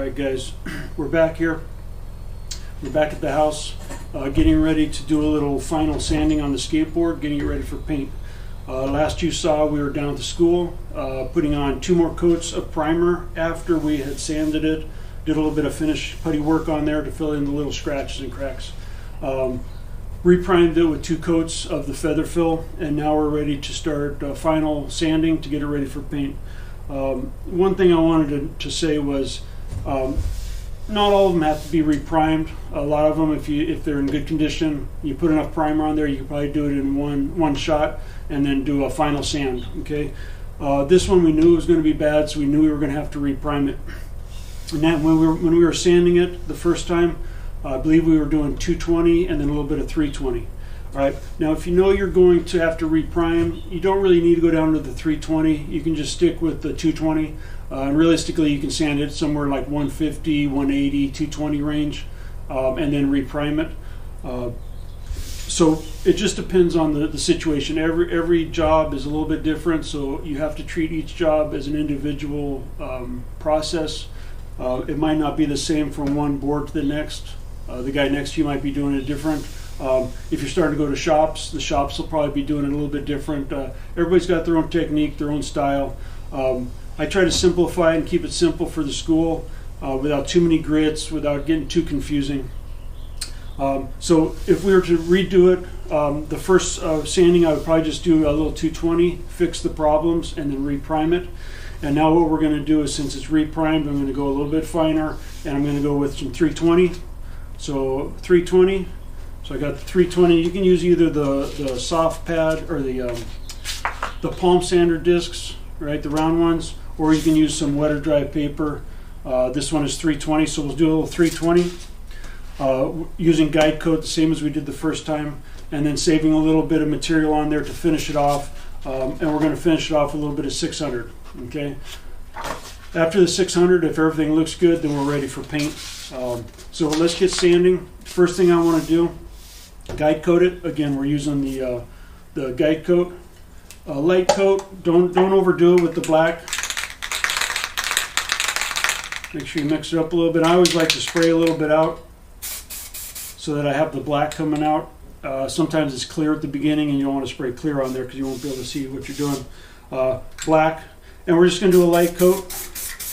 Alright guys, we're back here. We're back at the house, getting ready to do a little final sanding on the skateboard, getting it ready for paint. Last you saw, we were down at the school, putting on 2 more coats of primer after we had sanded it. Did a little bit of finish putty work on there to fill in the little scratches and cracks. Reprimed it with 2 coats of the feather fill, and now we're ready to start final sanding to get it ready for paint. One thing I wanted to say was, not all of them have to be reprimed. A lot of them, if they're in good condition, you put enough primer on there, you can probably do it in one shot and then do a final sand. Okay. This one we knew was going to be bad, so we knew we were going to have to reprime it. And that when we were sanding it the first time, I believe we were doing 220 and then a little bit of 320. All right. Now, if you know you're going to have to reprime, you don't really need to go down to the 320. You can just stick with the 220. And realistically, you can sand it somewhere like 150, 180, 220 range, and then reprime it. So it just depends on the situation. Every job is a little bit different, so you have to treat each job as an individual process. It might not be the same from one board to the next. The guy next to you might be doing it different. If you're starting to go to shops, the shops will probably be doing it a little bit different. Everybody's got their own technique, their own style. I try to simplify and keep it simple for the school without too many grits, without getting too confusing. So if we were to redo it, the first sanding, I would probably just do a little 220, fix the problems, and then reprime it. And now what we're going to do is, since it's reprimed, I'm going to go a little bit finer, and I'm going to go with some 320. So 320. So I got the 320. You can use either the soft pad or the palm sander discs, right, the round ones, or you can use some wet or dry paper. This one is 320, so we'll do a little 320 using guide coat, the same as we did the first time, and then saving a little bit of material on there to finish it off. And we're going to finish it off with a little bit of 600. Okay. After the 600, if everything looks good, then we're ready for paint. So let's get sanding. First thing I want to do, guide coat it. Again, we're using the guide coat. Light coat. Don't overdo it with the black. Make sure you mix it up a little bit. I always like to spray a little bit out so that I have the black coming out. Sometimes it's clear at the beginning and you don't want to spray clear on there because you won't be able to see what you're doing. Black. And we're just going to do a light coat.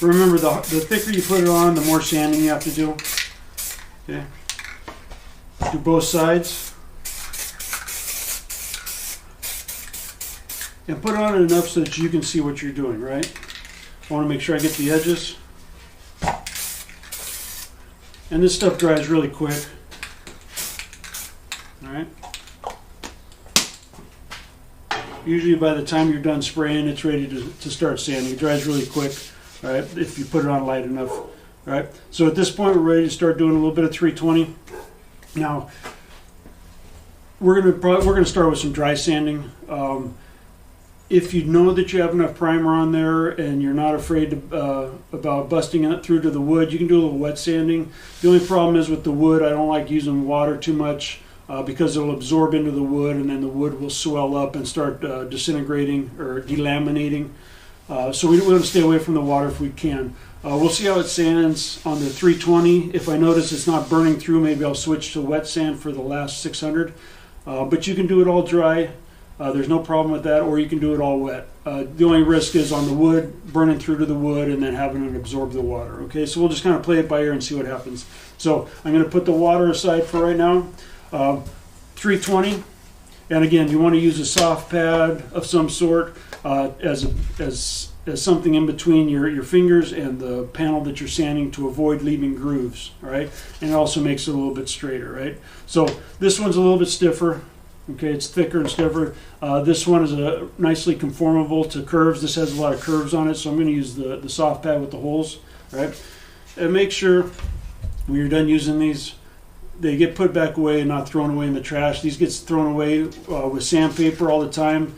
Remember, the thicker you put it on, the more sanding you have to do. Okay. Do both sides. And put it on enough so that you can see what you're doing, right? I want to make sure I get the edges. And this stuff dries really quick. All right. Usually by the time you're done spraying, it's ready to start sanding. It dries really quick, all right, if you put it on light enough. All right. So at this point, we're ready to start doing a little bit of 320. Now, we're gonna start with some dry sanding. If you know that you have enough primer on there and you're not afraid about busting it through to the wood, you can do a little wet sanding. The only problem is with the wood, I don't like using water too much because it'll absorb into the wood and then the wood will swell up and start disintegrating or delaminating. So we want to stay away from the water if we can. We'll see how it sands on the 320. If I notice it's not burning through, maybe I'll switch to wet sand for the last 600. But you can do it all dry. There's no problem with that, or you can do it all wet. The only risk is on the wood, burning through to the wood and then having it absorb the water. Okay, so we'll just kind of play it by ear and see what happens. So I'm going to put the water aside for right now. 320, and again, you want to use a soft pad of some sort as something in between your fingers and the panel that you're sanding to avoid leaving grooves. All right, and it also makes it a little bit straighter. Right, so this one's a little bit stiffer. Okay, it's thicker and stiffer. This one is nicely conformable to curves. This has a lot of curves on it, so I'm going to use the soft pad with the holes. All right, and make sure when you're done using these, they get put back away and not thrown away in the trash. These get thrown away with sandpaper all the time.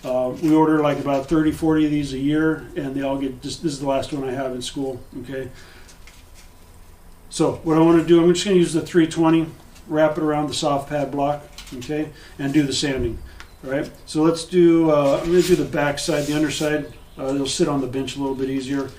We order like about 30, 40 of these a year, and they all get, this is the last one I have in school. Okay. So what I want to do, I'm just going to use the 320, wrap it around the soft pad block, okay, and do the sanding. All right. So let's do, I'm going to do the back side, the underside. They'll sit on the bench a little bit easier.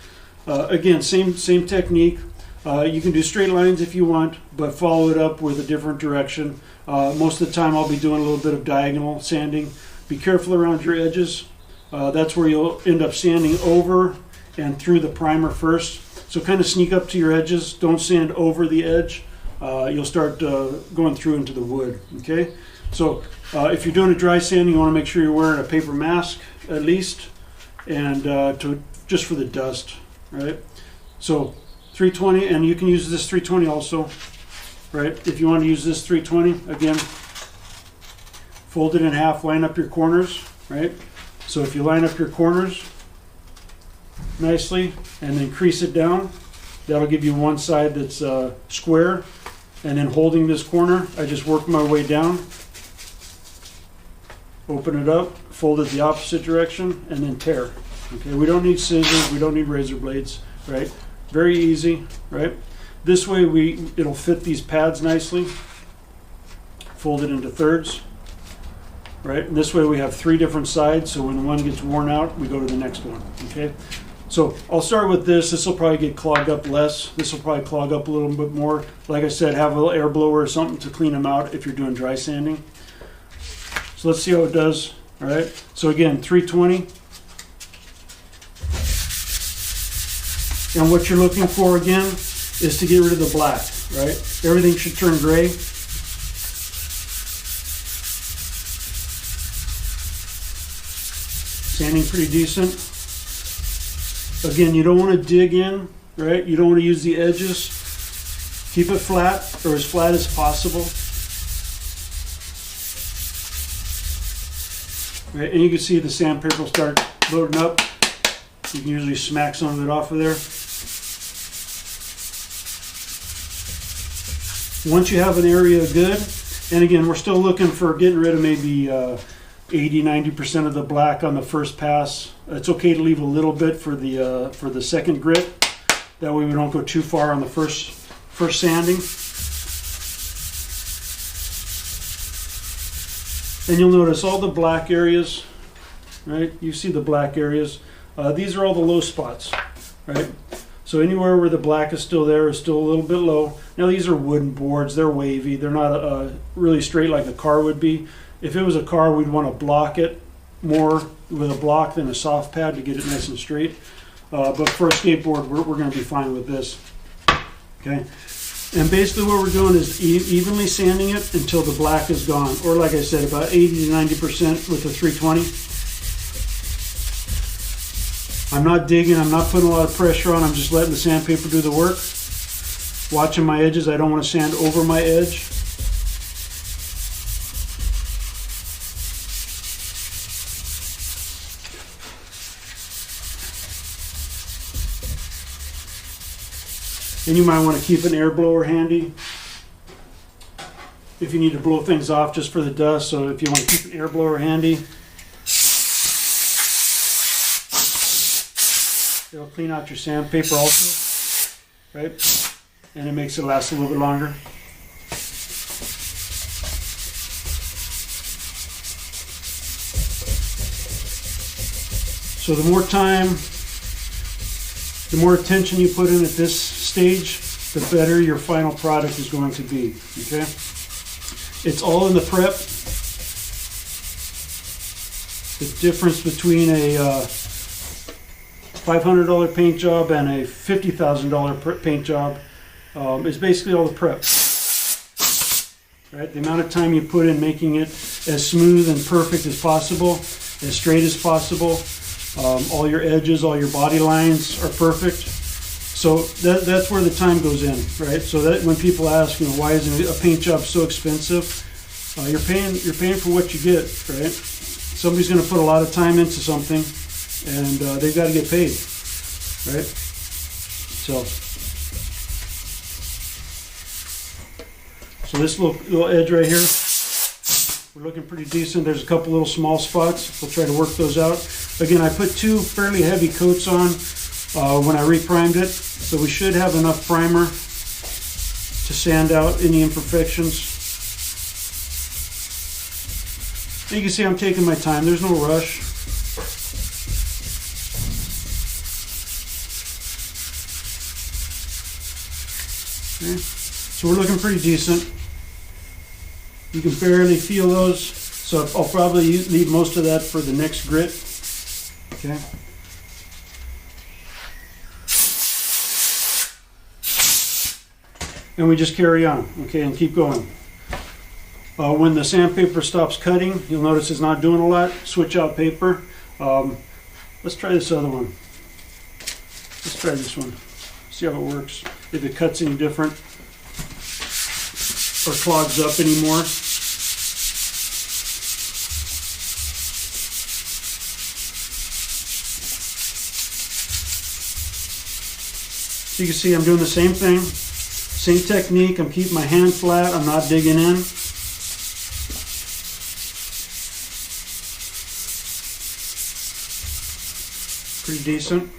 Again, same technique. You can do straight lines if you want, but follow it up with a different direction. Most of the time I'll be doing a little bit of diagonal sanding. Be careful around your edges. That's where you'll end up sanding over and through the primer first. So kind of sneak up to your edges. Don't sand over the edge. You'll start going through into the wood. Okay. So if you're doing a dry sanding, you want to make sure you're wearing a paper mask at least, and just for the dust, right? So 320, and you can use this 320 also, right? If you want to use this 320, again, fold it in half, line up your corners, right? So if you line up your corners nicely and then crease it down, that'll give you one side that's square. And then holding this corner, I just work my way down, open it up, fold it the opposite direction, and then tear. Okay, we don't need scissors, we don't need razor blades, right? Very easy, right? This way it'll fit these pads nicely. Fold it into thirds, right? And this way we have 3 different sides, so when one gets worn out, we go to the next one, okay? So I'll start with this. This will probably get clogged up less. This will probably clog up a little bit more. Like I said, have a little air blower or something to clean them out if you're doing dry sanding. So let's see how it does, all right? So again, 320. And what you're looking for again is to get rid of the black, right? Everything should turn gray. Sanding pretty decent. Again, you don't want to dig in, right? You don't want to use the edges. Keep it flat, or as flat as possible. Right? And you can see the sandpaper will start loading up. You can usually smack some of it off of there. Once you have an area good, and again, we're still looking for getting rid of maybe 80-90% of the black on the first pass. It's okay to leave a little bit for the second grit. That way we don't go too far on the first sanding. And you'll notice all the black areas, right? You see the black areas. These are all the low spots, right? So anywhere where the black is still there is still a little bit low. Now these are wooden boards. They're wavy. They're not really straight like a car would be. If it was a car, we'd want to block it more with a block than a soft pad to get it nice and straight. But for a skateboard, we're going to be fine with this. Okay. And basically what we're doing is evenly sanding it until the black is gone. Or like I said, about 80-90% with the 320. I'm not digging, I'm not putting a lot of pressure on, I'm just letting the sandpaper do the work. Watching my edges, I don't want to sand over my edge. And you might want to keep an air blower handy if you need to blow things off just for the dust. So if you want to keep an air blower handy, it'll clean out your sandpaper also, right? And it makes it last a little bit longer. So the more time, the more attention you put in at this stage, the better your final product is going to be, okay? It's all in the prep. The difference between a $500 paint job and a $50,000 paint job is basically all the prep, right? The amount of time you put in making it as smooth and perfect as possible, as straight as possible. All your edges, all your body lines are perfect. So that's where the time goes in, right? So that when people ask, you know, why is a paint job so expensive? You're paying for what you get, right? Somebody's going to put a lot of time into something, and they've got to get paid, right? So this little edge right here, we're looking pretty decent. There's a couple little small spots. We'll try to work those out. Again, I put 2 fairly heavy coats on when I reprimed it, so we should have enough primer to sand out any imperfections. You can see I'm taking my time. There's no rush. Okay. So we're looking pretty decent. You can barely feel those, so I'll probably leave most of that for the next grit. Okay. And we just carry on, okay, and keep going. When the sandpaper stops cutting, you'll notice it's not doing a lot. Switch out paper. Let's try this other one. Let's try this one. See how it works. If it cuts any different or clogs up anymore. So you can see I'm doing the same thing. Same technique. I'm keeping my hand flat. I'm not digging in. Pretty decent.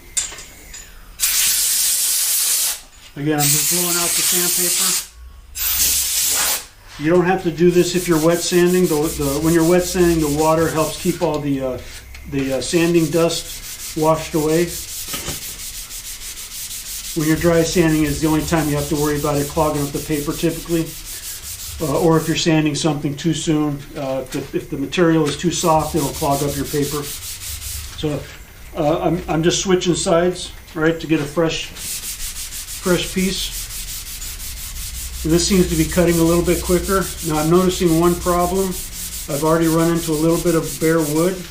Again, I'm just blowing out the sandpaper. You don't have to do this if you're wet sanding. When you're wet sanding, the water helps keep all the sanding dust washed away. When you're dry sanding is the only time you have to worry about it clogging up the paper typically. Or if you're sanding something too soon, if the material is too soft, it'll clog up your paper. So I'm just switching sides, right, to get a fresh piece. And this seems to be cutting a little bit quicker. Now I'm noticing one problem. I've already run into a little bit of bare wood.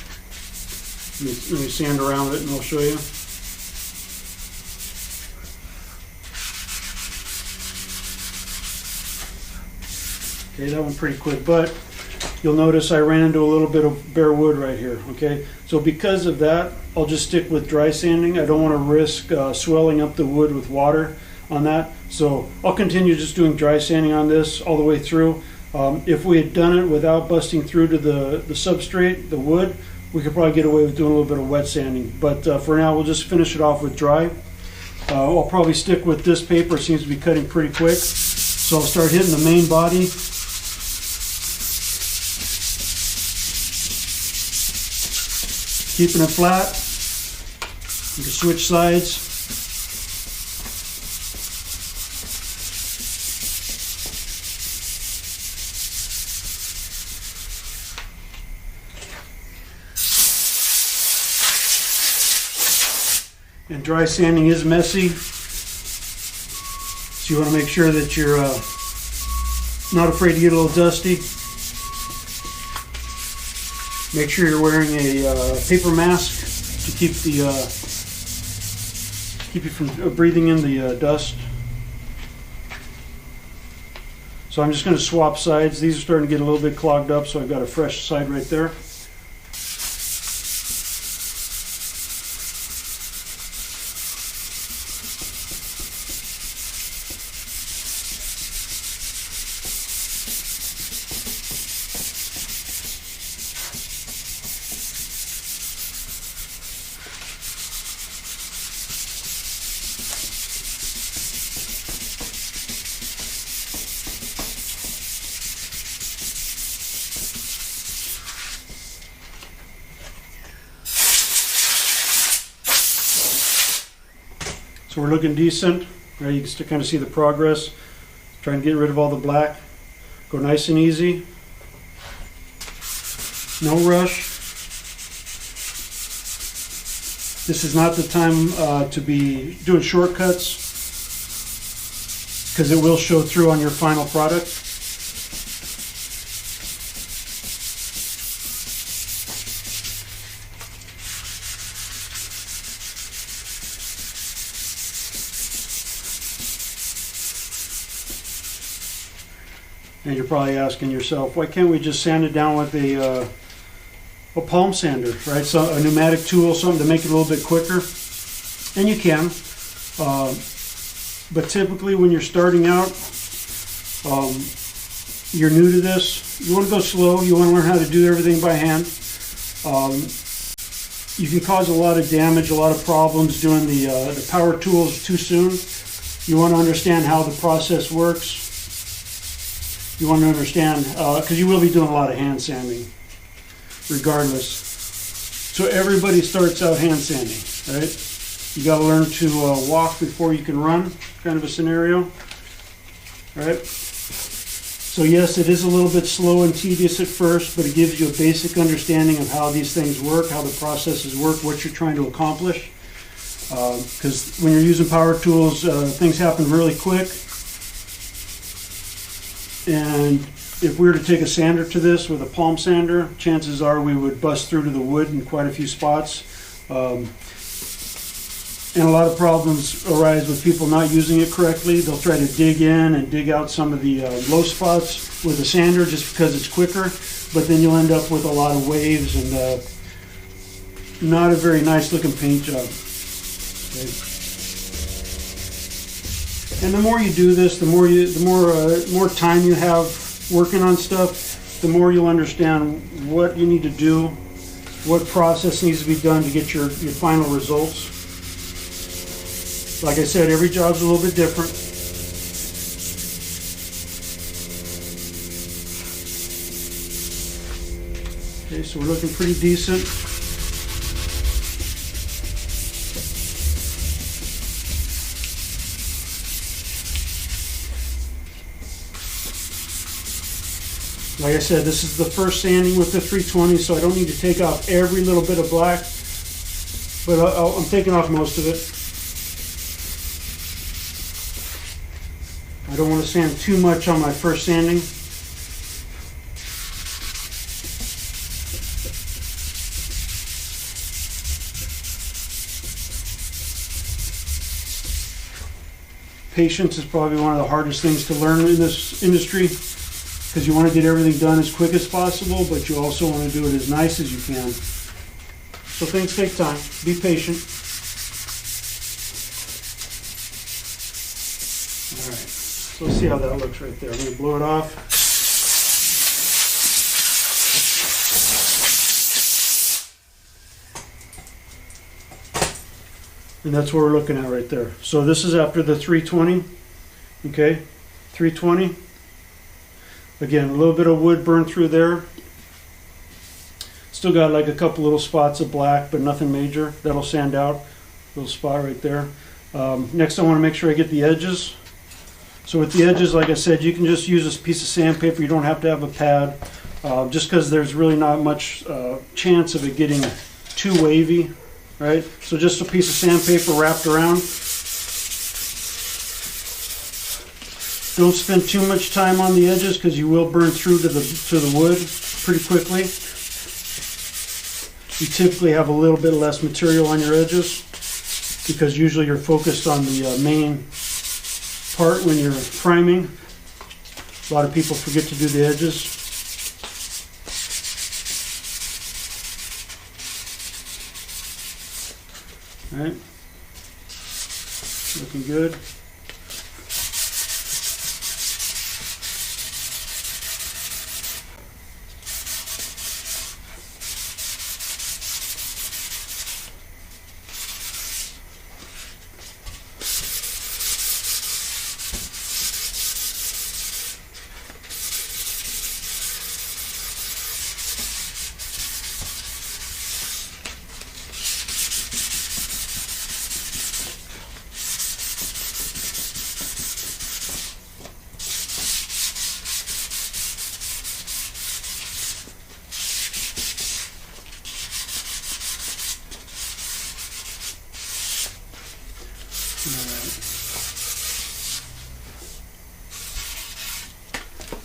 Let me sand around it and I'll show you. Okay, that went pretty quick, but you'll notice I ran into a little bit of bare wood right here, okay? So because of that, I'll just stick with dry sanding. I don't want to risk swelling up the wood with water on that. So I'll continue just doing dry sanding on this all the way through. If we had done it without busting through to the substrate, the wood, we could probably get away with doing a little bit of wet sanding. But for now, we'll just finish it off with dry. I'll probably stick with this paper. It seems to be cutting pretty quick. So I'll start hitting the main body. Keeping it flat. You can switch sides. And dry sanding is messy, so you want to make sure that you're not afraid to get a little dusty. Make sure you're wearing a paper mask to keep you from breathing in the dust. So I'm just going to swap sides. These are starting to get a little bit clogged up, so I've got a fresh side right there. So we're looking decent, right? You can still kind of see the progress. Trying to get rid of all the black. Go nice and easy. No rush. This is not the time to be doing shortcuts because it will show through on your final product. And you're probably asking yourself, why can't we just sand it down with a palm sander, right? So a pneumatic tool, something to make it a little bit quicker. And you can. But typically when you're starting out, you're new to this, you want to go slow, you want to learn how to do everything by hand. You can cause a lot of damage, a lot of problems doing the power tools too soon. You want to understand how the process works. You want to understand, because you will be doing a lot of hand sanding, regardless. So everybody starts out hand sanding, right? You got to learn to walk before you can run, kind of a scenario. All right. So yes, it is a little bit slow and tedious at first, but it gives you a basic understanding of how these things work, how the processes work, what you're trying to accomplish. Because when you're using power tools, things happen really quick. And if we were to take a sander to this with a palm sander, chances are we would bust through to the wood in quite a few spots. And a lot of problems arise with people not using it correctly. They'll try to dig in and dig out some of the low spots with a sander just because it's quicker, but then you'll end up with a lot of waves and not a very nice looking paint job. Okay. And the more you do this, the more time you have working on stuff, the more you'll understand what you need to do, what process needs to be done to get your final results. Like I said, every job's a little bit different. Okay, so we're looking pretty decent. Like I said, this is the first sanding with the 320, so I don't need to take off every little bit of black, but I'm taking off most of it. I don't want to sand too much on my first sanding. Patience is probably one of the hardest things to learn in this industry, because you want to get everything done as quick as possible, but you also want to do it as nice as you can. So things take time. Be patient. All right. So let's see how that looks right there. I'm going to blow it off. And that's what we're looking at right there. So this is after the 320. Okay, 320. Again, a little bit of wood burned through there. Still got like a couple little spots of black, but nothing major. That'll sand out. Little spot right there. Next, I want to make sure I get the edges. So with the edges, like I said, you can just use this piece of sandpaper. You don't have to have a pad, just because there's really not much chance of it getting too wavy, right? So just a piece of sandpaper wrapped around. Don't spend too much time on the edges because you will burn through to the wood pretty quickly. You typically have a little bit less material on your edges because usually you're focused on the main part when you're priming. A lot of people forget to do the edges. All right, looking good.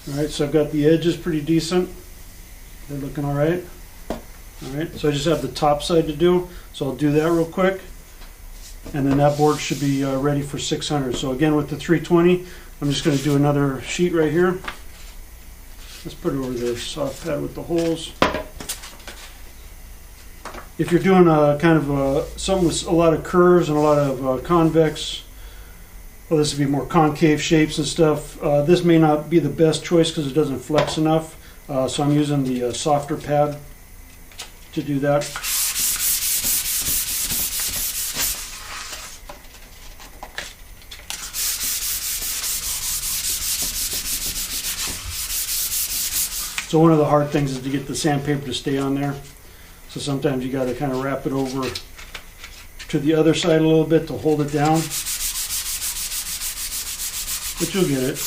All right, so I've got the edges pretty decent. They're looking all right. All right, so I just have the top side to do. So I'll do that real quick. And then that board should be ready for 600. So again, with the 320, I'm just going to do another sheet right here. Let's put it over the soft pad with the holes. If you're doing a kind of something with a lot of curves and a lot of convex, well, this would be more concave shapes and stuff. This may not be the best choice because it doesn't flex enough. So I'm using the softer pad to do that. So one of the hard things is to get the sandpaper to stay on there. So sometimes you got to kind of wrap it over to the other side a little bit to hold it down. But you'll get it.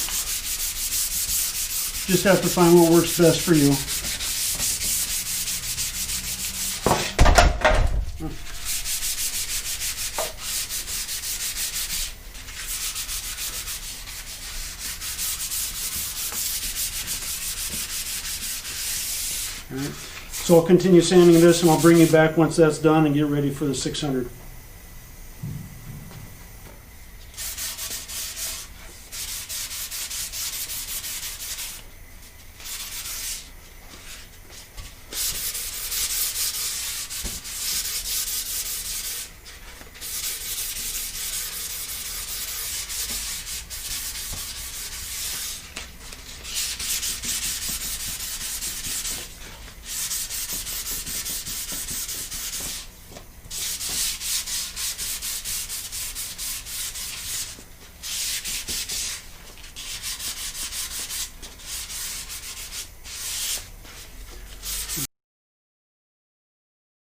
Just have to find what works best for you. All right. So I'll continue sanding this, and I'll bring you back once that's done and get ready for the 600.